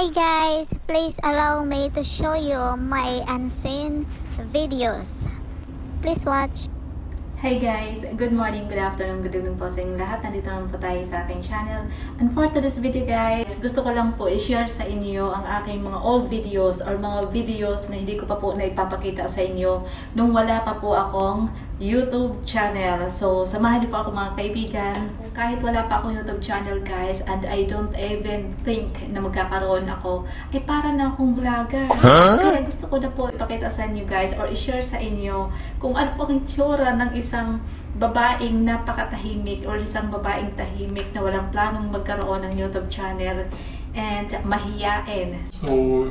Hi guys, please allow me to show you my unseen videos. Please watch. Hi guys! Good morning, good afternoon, good evening po sa inyong lahat. Nandito naman po tayo sa aking channel. And for today's video guys, gusto ko lang po i-share sa inyo ang aking mga old videos or mga videos na hindi ko pa po naipapakita sa inyo nung wala pa po akong YouTube channel. So, samahan niyo po ako mga kaibigan. Kahit wala pa akong YouTube channel guys, and I don't even think na magkakaroon ako, ay para na akong vlogger. Kaya gusto ko na po ipakita sa inyo guys or i-share sa inyo kung ano po ang itsura ng isang babaeng napakatahimik or isang babaeng tahimik na walang planong magkaroon ng YouTube channel and mahiyain. So,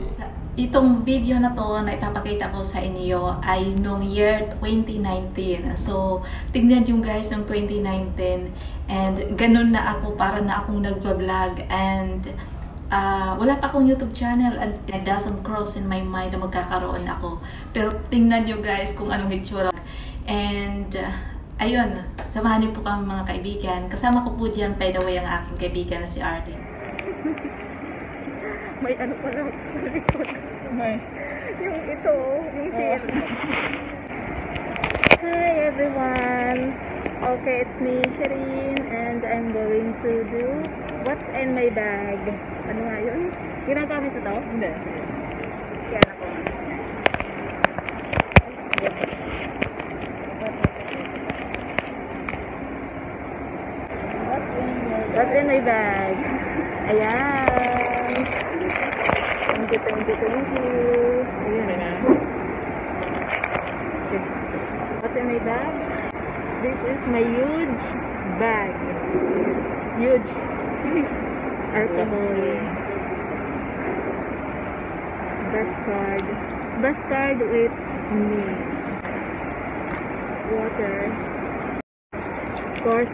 itong video na to na ipapakita ko sa inyo ay nung year 2019. So, tignan yung guys ng 2019 and ganun na ako, para na akong nagva-vlog and wala pa akong YouTube channel and it doesn't cross in my mind na magkakaroon ako. Pero tingnan nyo guys kung anong itsura. And ayun, samahan niyo po kami mga kaibigan. Kasama ko po dyan, by the way, ang aking kaibigan na si Arlene. May ano pa lang sa likod. Yung ito, yung share. Hi everyone! Okay, it's me, Shireen, and I'm going to do what's in my bag. Ano nga yun? Ginagamit ito? Hindi. Yan ako. What's in my bag? Ayan. Thank you. Ayan na. What's in my bag? This is my huge bag. Huge. Alcohol. Bustard with milk. Water. Of course,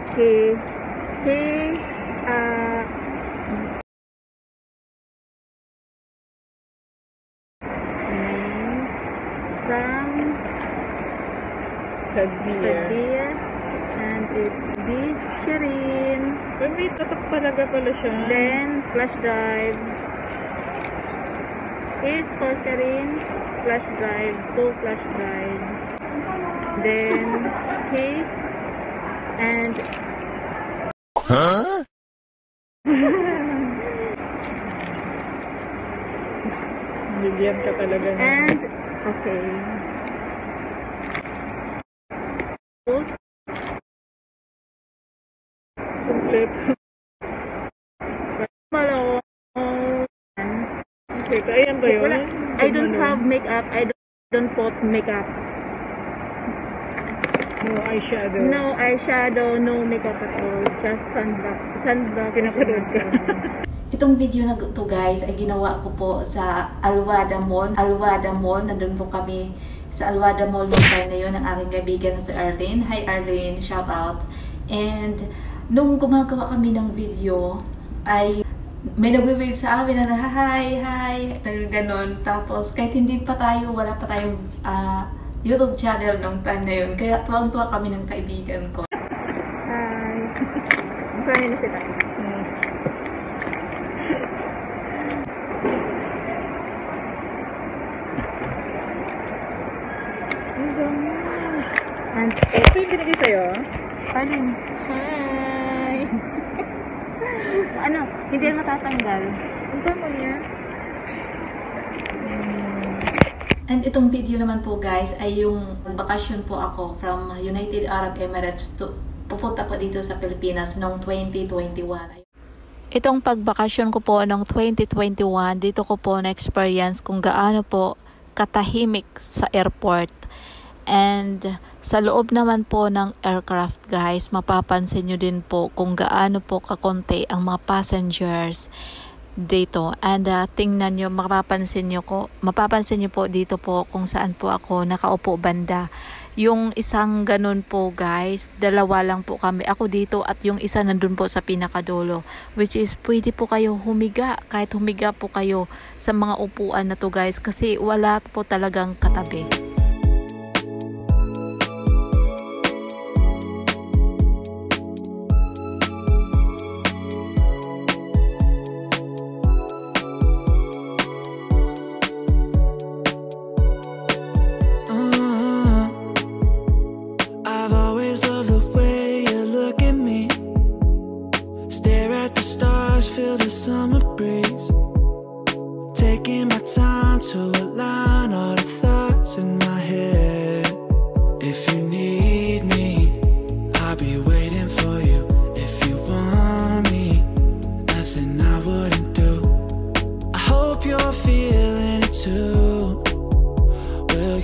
some Sadia and it's beef Shireen. May tatak talaga pala siya. Then flash drive is for Shireen. Flash drive, 2 flash drive. Then cake and Bigyan ka talaga na. And okay. Complete. Malaw. Okay, ayan ba yun? I don't have makeup. I don't put makeup. No eyeshadow. No eyeshadow, no makeup at all. Just sunblock. Pinapanood ka. Itong video na to guys ay ginawa ko po sa Alwada Mall. Nandun po kami sa Alwada Mall noong time na yun ng aking kaibigan na si Arlene. Hi Arlene, shout out. And nung gumagawa kami ng video ay may nagwe-wave sa amin na hi, ganon. Tapos kahit hindi pa tayo, wala pa tayong YouTube channel nung time na yun. Kaya tuwang-tuwa kami ng kaibigan ko. Hi. Saan na sila? And Ito yung binigay sa'yo? Alin? Hi! Ano? Hindi yan matatanggal. Ang tama niya. And itong video naman po guys ay yung bakasyon po ako from United Arab Emirates to pupunta po dito sa Pilipinas noong 2021. Itong pagbakasyon ko po noong 2021, dito ko po na-experience kung gaano po katahimik sa airport. And sa loob naman po ng aircraft guys, mapapansin nyo din po kung gaano po kakonti ang mga passengers dito. And tingnan nyo, mapapansin nyo po dito po kung saan po ako nakaupo banda. Yung isang ganun po guys, dalawa lang po kami. Ako dito at yung isa nandun po sa pinakadulo. Which is pwede po kayo humiga. Kahit humiga po kayo sa mga upuan na to guys. Kasi wala po talagang katabi.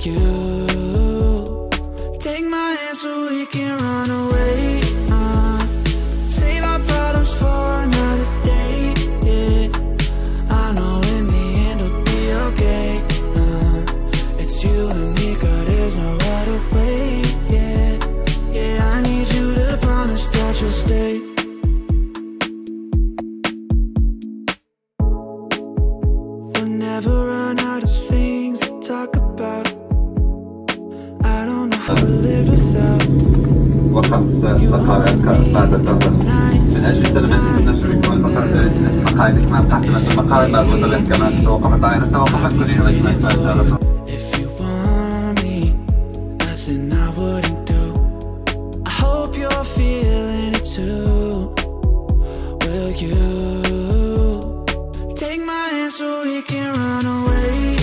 you take my hand so we can run away? Save our problems for another day. Yeah, I know in the end it'll be okay. It's you and me, girl, there's no other way. Yeah, yeah, I need you to promise that you'll stay. We'll never run out of things to talk about. I don't know how to live without وقفت دقائق بعد الظهر من أجل سلامتك ونفسك والمقاعد مقاعدك ما تحت المقاعد مربوطة كمان توقفت عينك توقفت كل يوم ما شاء If you want me, nothing I wouldn't do. I hope you're feeling it too. Will you take my hand so we can run away?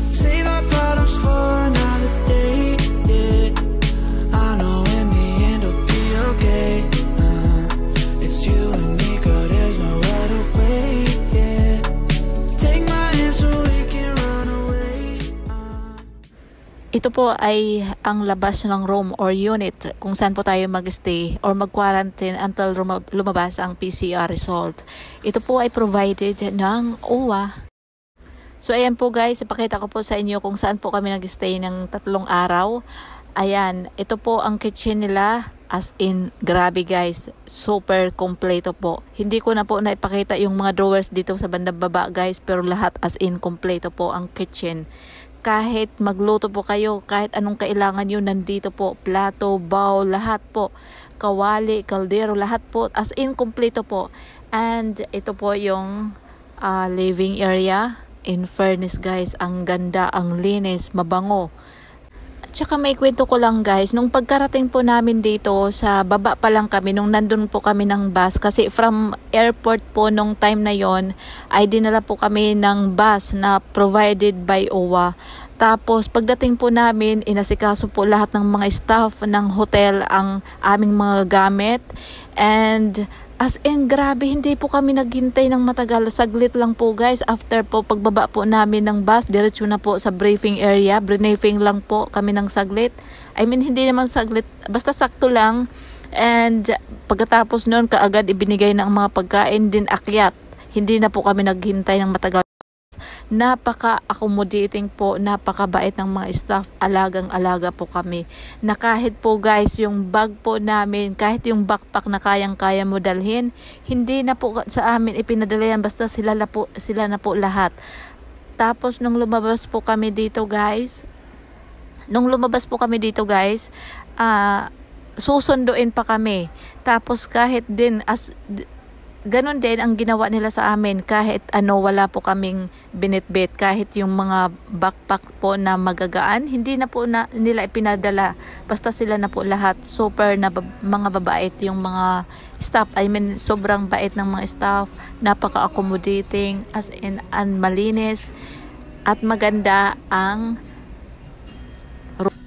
Save our problems for another day. Yeah, I know in the end it'll be okay. It's you and me, girl, there's no other way. Yeah, take my hand so we can run away. Ito po ay ang labas ng room or unit kung saan po tayo mag-stay or mag-quarantine until lumabas ang PCR result. Ito po ay provided ng OWA. So ayan po guys, ipakita ko po sa inyo kung saan po kami nag-stay ng 3 araw. Ayan, ito po ang kitchen nila. As in, grabe guys, super kompleto po. Hindi ko na po naipakita yung mga drawers dito sa bandang baba guys, pero lahat as in kompleto po ang kitchen. Kahit magluto po kayo, kahit anong kailangan nyo, nandito po. Plato, bowl, lahat po. Kawali, kaldero, lahat po. As in, kompleto po. And ito po yung living area. In fairness guys, ang ganda, ang linis, mabango. At saka may kwento ko lang guys, nung pagkarating po namin dito, sa baba pa lang kami, nung nandun po kami ng bus, kasi from airport po nung time na yon ay dinala po kami ng bus na provided by OWA. Tapos pagdating po namin, inasikaso po lahat ng mga staff ng hotel ang aming mga gamit. And as in, grabe, hindi po kami naghintay ng matagal. Saglit lang po guys. After po, pagbaba po namin ng bus, diretso na po sa briefing area. Briefing lang po kami ng saglit. I mean, hindi naman saglit. Basta sakto lang. And pagkatapos noon, kaagad ibinigay ng mga pagkain din akyat. Hindi na po kami naghintay ng matagal. Napaka-accommodating po, napakabait ng mga staff, alagang-alaga po kami. Na kahit po guys, yung bag po namin, kahit yung backpack na kayang-kaya mo dalhin, hindi na po sa amin ipinadala yan, basta sila na po lahat. Tapos nung lumabas po kami dito guys, susunduin pa kami. Tapos kahit din ganon din ang ginawa nila sa amin, kahit wala po kaming binitbit, kahit yung mga backpack po na magagaan, hindi na po nila ipinadala, basta sila na po lahat. Super na mga babait yung mga staff, I mean sobrang bait ng mga staff, napaka-accommodating, as in malinis at maganda ang room.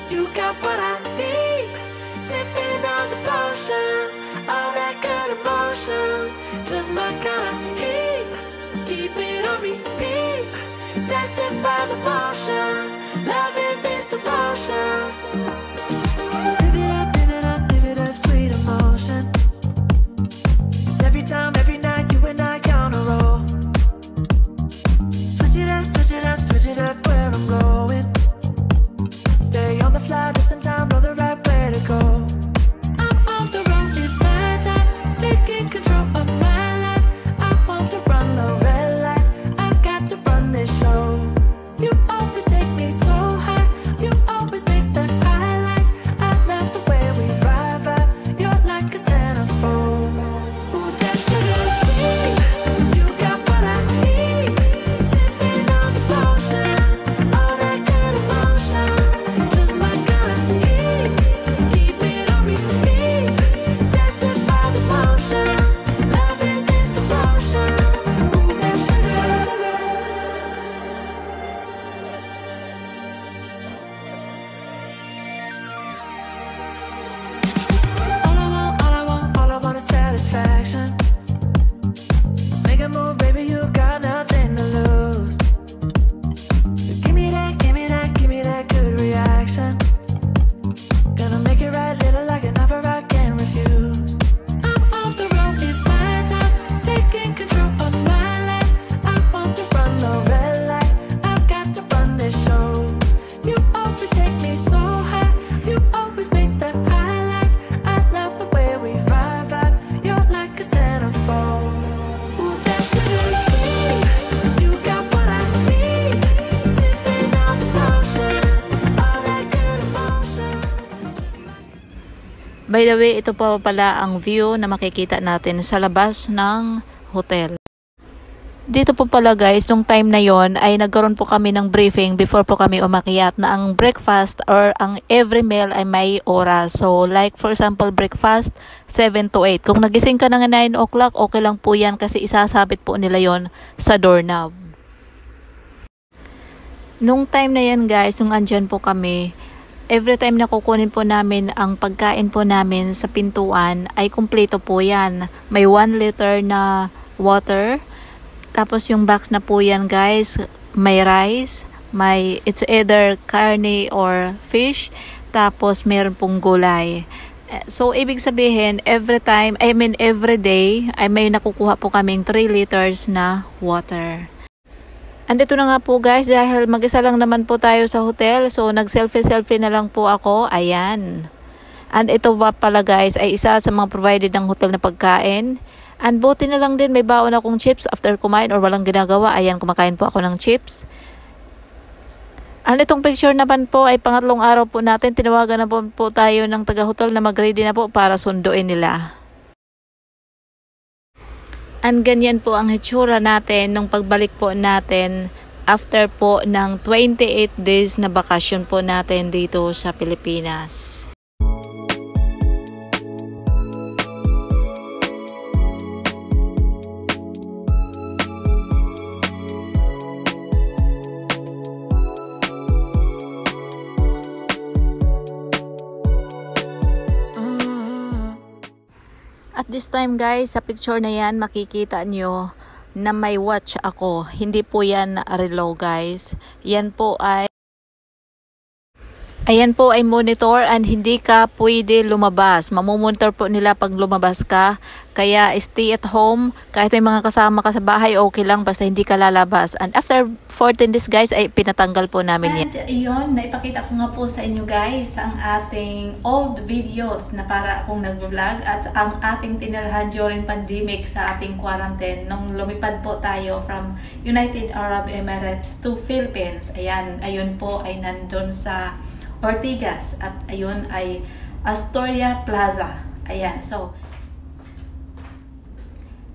You got what I need, sipping on the potion, all that good emotion, just my kind of heat, keep it on repeat, tested by the motion, loving this devotion. Live it up, sweet emotion, every time, every night, you and I on a roll, switch it up, where I'm going. Stay on the fly just in time, know the right way to go. I'm on the road, it's my time, taking control of my life. I want to run the red lights, I've got to run this show. You always take me so high, you always make the highlights. I love the way we vibe, you're like a centerfold. Ooh, that sugar sweet, you got what I need, sipping on the potion, all that good emotion. Satisfaction. Make a move, baby, you got nothing to lose. By the way, ito pa pala ang view na makikita natin sa labas ng hotel. Dito po pala guys, nung time na yon ay nagkaroon po kami ng briefing before po kami umakyat na ang breakfast or ang every meal ay may oras. So like for example, breakfast 7 to 8. Kung nagising ka ng 9 o'clock, okay lang po yan kasi isasabit po nila yon sa doorknob. Nung time na yan guys, nung andyan po kami, every time na kukunin po namin ang pagkain po namin sa pintuan ay kumpleto po yan. May 1 liter na water. Tapos yung box na po yan guys, may rice, may it's either karne or fish, tapos meron pong gulay. So ibig sabihin, every day ay may nakukuha po kaming 3 liters na water. Andito na nga po guys, dahil mag-isa lang naman po tayo sa hotel, so nag-selfie na lang po ako. Ayan. And ito pa pala guys ay isa sa mga provided ng hotel na pagkain. And buti na lang din may baon akong chips after kumain or walang ginagawa. Ayan, kumakain po ako ng chips. And itong picture naman po ay pangatlong araw po natin. Tinawagan na po tayo ng taga-hotel na mag-ready na po para sunduin nila. And ganyan po ang hitsura natin nung pagbalik po natin after po ng 28 days na bakasyon po natin dito sa Pilipinas. At this time guys, sa picture na yan, makikita nyo na may watch ako. Hindi po yan relo guys. Yan po ay ayan po ay monitor and hindi ka pwede lumabas. Mamumonitor po nila pag lumabas ka. Kaya stay at home. Kahit may mga kasama ka sa bahay, okay lang basta hindi ka lalabas. And after 14 days guys, ay pinatanggal po namin yan. And yun, naipakita ko nga po sa inyo guys ang ating old videos na para akong nag-vlog at ang ating tinirahan during pandemic sa ating quarantine nung lumipad po tayo from United Arab Emirates to Philippines. Ayan, ayun po ay nandun sa Ortigas at ayun ay Astoria Plaza. Ayan, so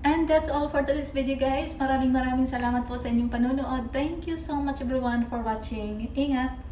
and that's all for today's video guys. Maraming salamat po sa inyong panonood. Thank you so much everyone for watching. Ingat!